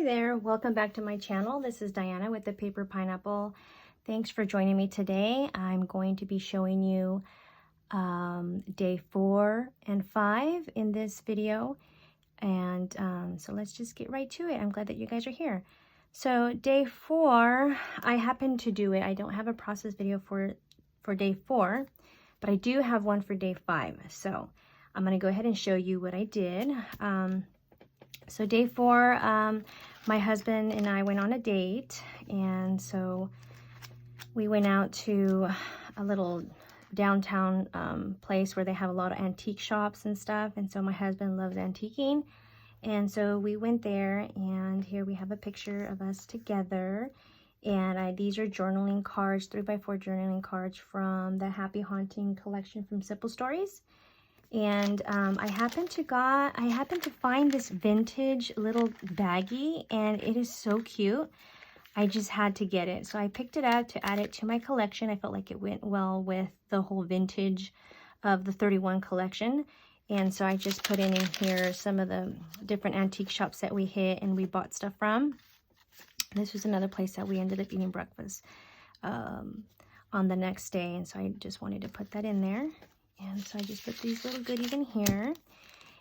there, welcome back to my channel. This is Diana with the Paper Pineapple. Thanks for joining me today. I'm going to be showing you day 4 and 5 in this video. And so let's just get right to it. I'm glad that you guys are here. So day 4, I happened to do it. I don't have a process video for day 4, but I do have one for day 5. So I'm going to go ahead and show you what I did. So day 4, my husband and I went on a date, and so we went out to a little downtown place where they have a lot of antique shops and stuff, and so my husband loves antiquing, and so we went there, and here we have a picture of us together, and these are journaling cards, 3x4 journaling cards from the Happy Haunting collection from Simple Stories. And I happened to find this vintage little baggie, and it is so cute. I just had to get it, so I picked it up to add it to my collection. I felt like it went well with the whole vintage of the 31 collection, and so I just put in here some of the different antique shops that we hit and we bought stuff from. This was another place that we ended up eating breakfast on the next day, and so I just wanted to put that in there. And so I just put these little goodies in here.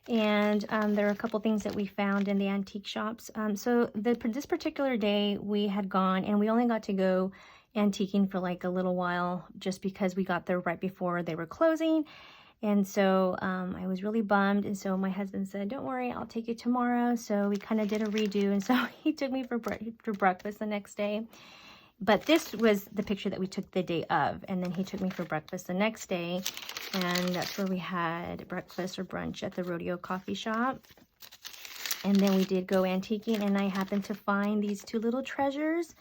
And there are a couple things that we found in the antique shops. So this particular day we had gone, and we only got to go antiquing for like a little while just because we got there right before they were closing. And so I was really bummed. And so my husband said, don't worry, I'll take you tomorrow. So we kind of did a redo. And so he took me for breakfast the next day. But this was the picture that we took the day of, and then he took me for breakfast the next day, and that's where we had breakfast or brunch at the Rodeo Coffee Shop. And then we did go antiquing, and I happened to find these two little treasures.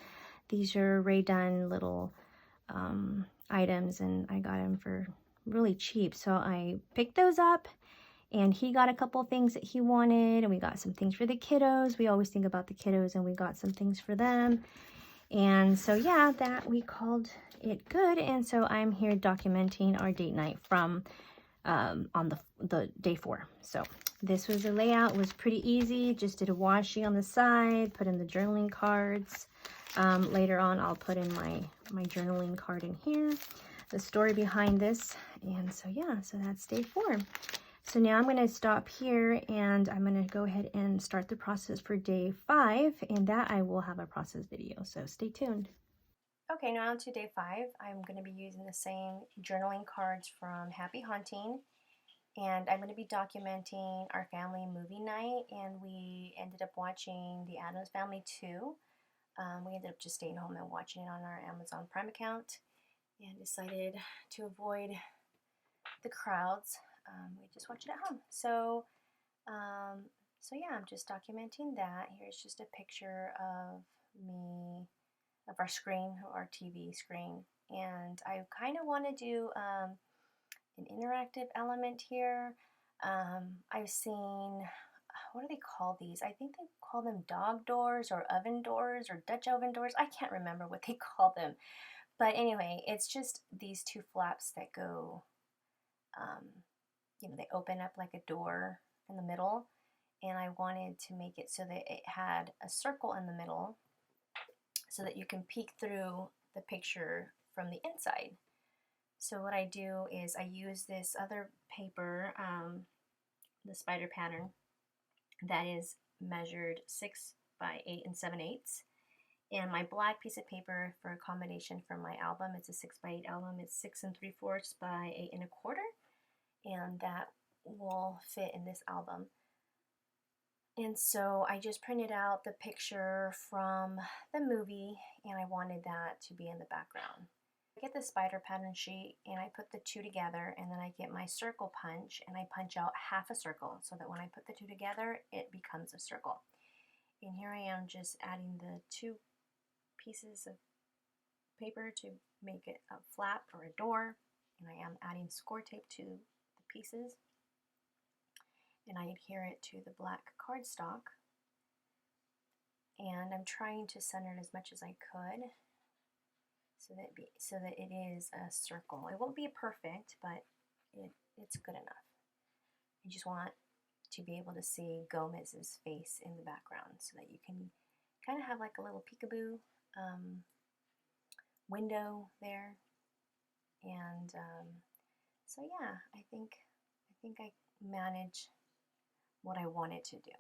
These are Ray Dunn little items, and I got them for really cheap. So I picked those up, and he got a couple things that he wanted, and we got some things for the kiddos. We always think about the kiddos, and we got some things for them. And so yeah, that we called it good, and so I'm here documenting our date night from on the day 4. So this was the layout. It was pretty easy. Just did a washi on the side, put in the journaling cards. Later on I'll put in my journaling card in here, the story behind this. And so yeah, so that's day 4. So now I'm going to stop here, and I'm going to go ahead and start the process for day 5, and that I will have a process video, so stay tuned. Okay, now on to day 5. I'm going to be using the same journaling cards from Happy Haunting, and I'm going to be documenting our family movie night, and we ended up watching The Addams Family 2. We ended up just staying home and watching it on our Amazon Prime account, and decided to avoid the crowds. We just watch it at home. So yeah, I'm just documenting that. Here's just a picture of me, of our screen, our TV screen. And I kind of want to do an interactive element here. I've seen, what do they call these? I think they call them dog doors or oven doors or Dutch oven doors. I can't remember what they call them. But anyway, it's just these two flaps that go, you know, they open up like a door in the middle, and I wanted to make it so that it had a circle in the middle so that you can peek through the picture from the inside. So what I do is I use this other paper, the spider pattern, that is measured 6 by 8 7/8, and my black piece of paper for accommodation for my album, it's a 6 by 8 album, it's 6 3/4 by 8 1/4. And that will fit in this album. And so I just printed out the picture from the movie, and I wanted that to be in the background. I get the spider pattern sheet, and I put the two together, and then I get my circle punch, and I punch out half a circle so that when I put the two together, it becomes a circle. And here I am just adding the two pieces of paper to make it a flap or a door, and I am adding score tape to pieces, and I adhere it to the black cardstock, and I'm trying to center it as much as I could so that it is a circle. It won't be perfect, but it's good enough. I just want to be able to see Gomez's face in the background so that you can kind of have like a little peekaboo window there. And so yeah, I think I manage what I wanted to do.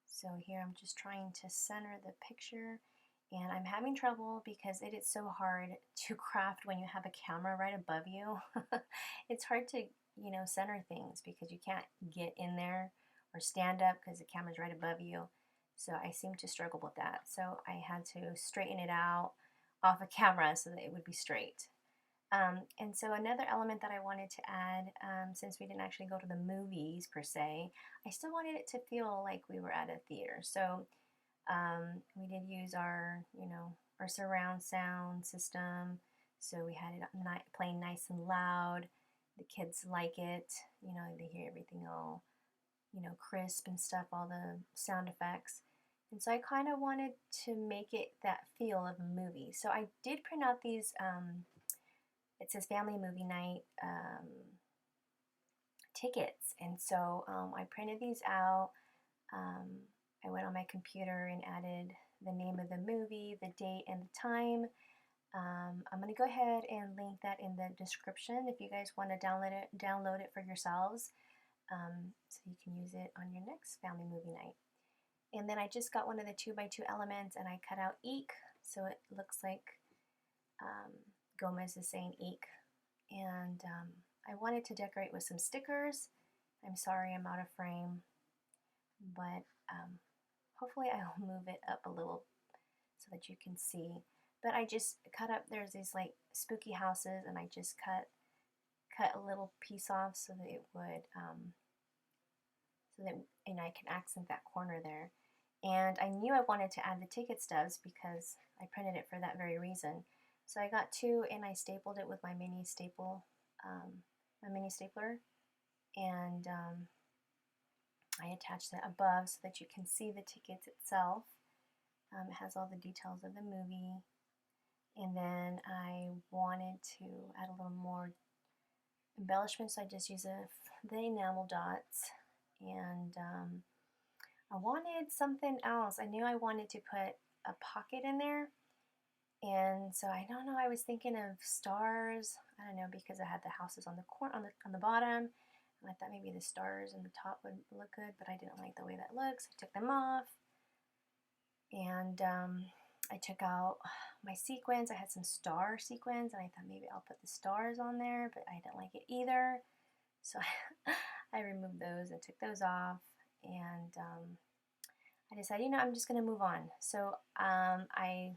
So here I'm just trying to center the picture, and I'm having trouble because it is so hard to craft when you have a camera right above you. It's hard to, you know, center things because you can't get in there or stand up because the camera's right above you. So I seem to struggle with that. So I had to straighten it out off a camera so that it would be straight. And so another element that I wanted to add, since we didn't actually go to the movies per se, I still wanted it to feel like we were at a theater. So we did use our, you know, our surround sound system. So we had it playing nice and loud. The kids like it. You know, they hear everything all, you know, crisp and stuff, all the sound effects. And so I kind of wanted to make it that feel of a movie. So I did print out these, it says family movie night tickets. And so I printed these out. I went on my computer and added the name of the movie, the date, and the time. I'm going to go ahead and link that in the description if you guys want to download it for yourselves, so you can use it on your next family movie night. And then I just got one of the 2x2 elements and I cut out eek, so it looks like Gomez is saying eek. And I wanted to decorate with some stickers. I'm sorry I'm out of frame, but hopefully I'll move it up a little so that you can see. But I just cut up, there's these like spooky houses, and I just cut a little piece off so that it would, and I can accent that corner there. And I knew I wanted to add the ticket stubs because I printed it for that very reason. So I got two and I stapled it with my mini stapler, and I attached it above so that you can see the tickets itself. It has all the details of the movie. And then I wanted to add a little more embellishment, so I just use the enamel dots. And I wanted something else. I knew I wanted to put a pocket in there. And so I don't know, I was thinking of stars. I don't know, because I had the houses on the bottom. And I thought maybe the stars on the top would look good, but I didn't like the way that looks. I took them off. And I took out my sequins. I had some star sequins, and I thought maybe I'll put the stars on there, but I didn't like it either. So I removed those and took those off. And I decided, you know, I'm just going to move on. So I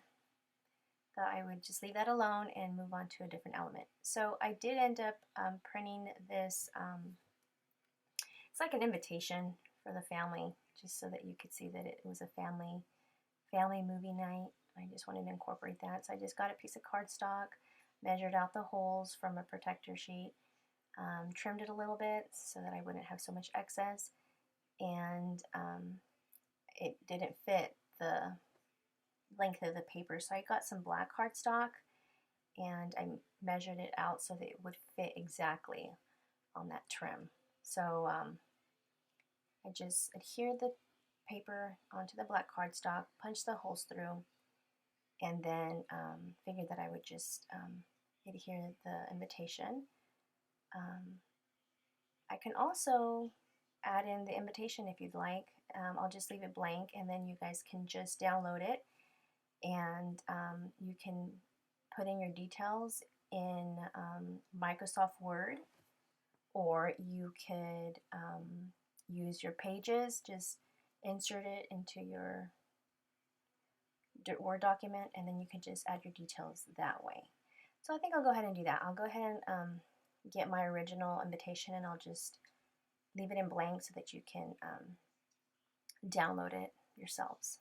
thought I would just leave that alone and move on to a different element. So I did end up printing this, it's like an invitation for the family, just so that you could see that it was a family movie night. I just wanted to incorporate that. So I just got a piece of cardstock, measured out the holes from a protector sheet, trimmed it a little bit so that I wouldn't have so much excess, and it didn't fit the length of the paper, so I got some black cardstock and I measured it out so that it would fit exactly on that trim. So I just adhered the paper onto the black cardstock, punched the holes through, and then figured that I would just adhere the invitation. I can also add in the invitation if you'd like. I'll just leave it blank, and then you guys can just download it, and you can put in your details in Microsoft Word, or you could use your pages, just insert it into your Word document, and then you can just add your details that way. So I think I'll go ahead and do that. I'll go ahead and get my original invitation, and I'll just leave it in blank so that you can download it yourselves.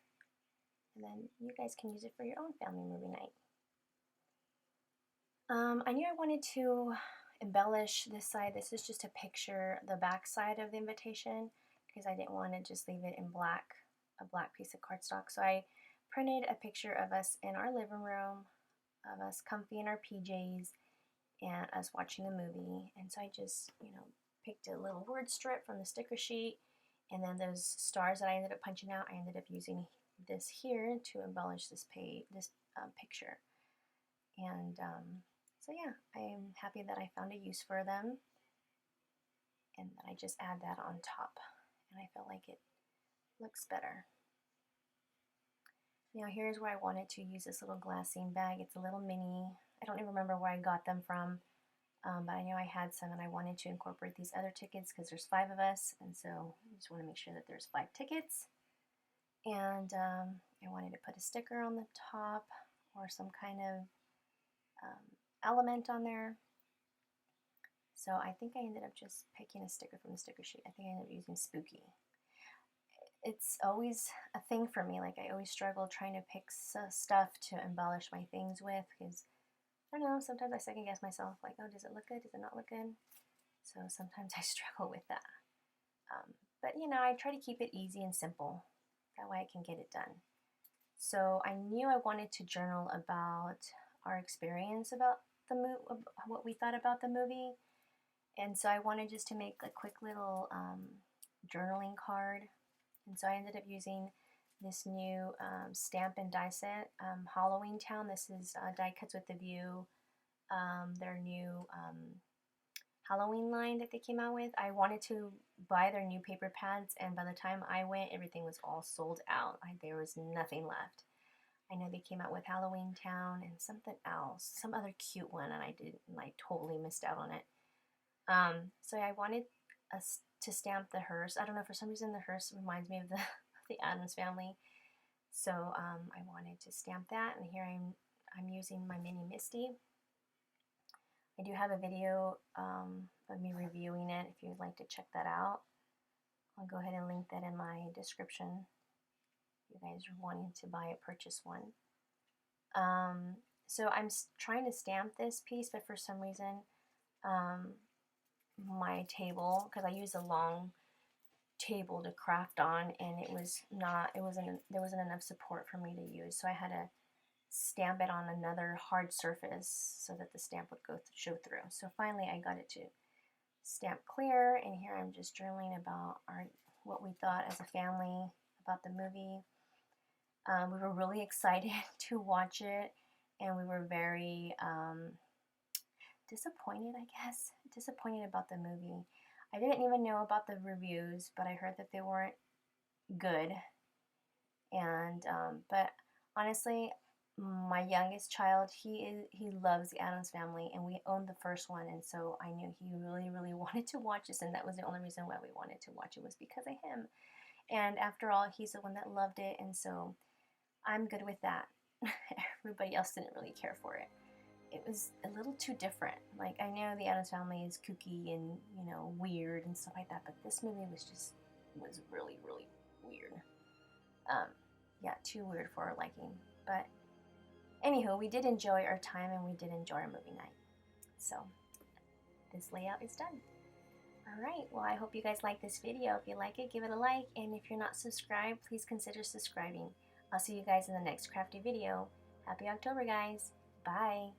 And then you guys can use it for your own family movie night. I knew I wanted to embellish this side. This is just a picture, the back side of the invitation, because I didn't want to just leave it in black, a black piece of cardstock. So I printed a picture of us in our living room, of us comfy in our PJs, and us watching a movie. And so I just, you know, picked a little word strip from the sticker sheet, and then those stars that I ended up punching out, I ended up using this here to embellish this page, this picture. And so yeah, I'm happy that I found a use for them, and then I just add that on top, and I feel like it looks better. Now here's where I wanted to use this little glassine bag. It's a little mini. I don't even remember where I got them from, but I know I had some, and I wanted to incorporate these other tickets because there's 5 of us, and so I just want to make sure that there's 5 tickets. And I wanted to put a sticker on the top or some kind of element on there. So I think I ended up just picking a sticker from the sticker sheet. I think I ended up using Spooky. It's always a thing for me. Like, I always struggle trying to pick stuff to embellish my things with, because I don't know, sometimes I second guess myself, like, oh, does it look good? Does it not look good? So sometimes I struggle with that. But you know, I try to keep it easy and simple. That way I can get it done. So I knew I wanted to journal about our experience about the movie, what we thought about the movie. And so I wanted just to make a quick little journaling card. And so I ended up using this new stamp and die set, Halloween Town. This is Die Cuts with the View, their new Halloween line that they came out with. I wanted to buy their new paper pads, and by the time I went, everything was all sold out. There was nothing left. I know they came out with Halloween Town and something else, some other cute one, and I totally missed out on it. So I wanted us to stamp the hearse. I don't know, for some reason the hearse reminds me of the Addams Family. So I wanted to stamp that, and here I'm using my mini Misti. I do have a video of me reviewing it if you'd like to check that out. I'll go ahead and link that in my description if you guys are wanting to buy or purchase one. So I'm trying to stamp this piece, but for some reason my table, because I used a long table to craft on, and there wasn't enough support for me to use, so I had to stamp it on another hard surface so that the stamp would show through. So finally I got it to stamp clear, and here I'm just journaling about what we thought as a family about the movie. We were really excited to watch it, and we were very disappointed, I guess. Disappointed about the movie. I didn't even know about the reviews, but I heard that they weren't good. And but honestly, my youngest child, he loves the Addams Family, and we owned the first one, and so I knew he really wanted to watch this, and that was the only reason why we wanted to watch it, was because of him. And after all, he's the one that loved it, and so I'm good with that. Everybody else didn't really care for it. It was a little too different. Like, I know the Addams Family is kooky and, you know, weird and stuff like that, but this movie was really weird. Yeah, too weird for our liking. But anywho, we did enjoy our time, and we did enjoy our movie night. So this layout is done. Alright, well, I hope you guys like this video. If you like it, give it a like, and if you're not subscribed, please consider subscribing. I'll see you guys in the next crafty video. Happy October, guys. Bye.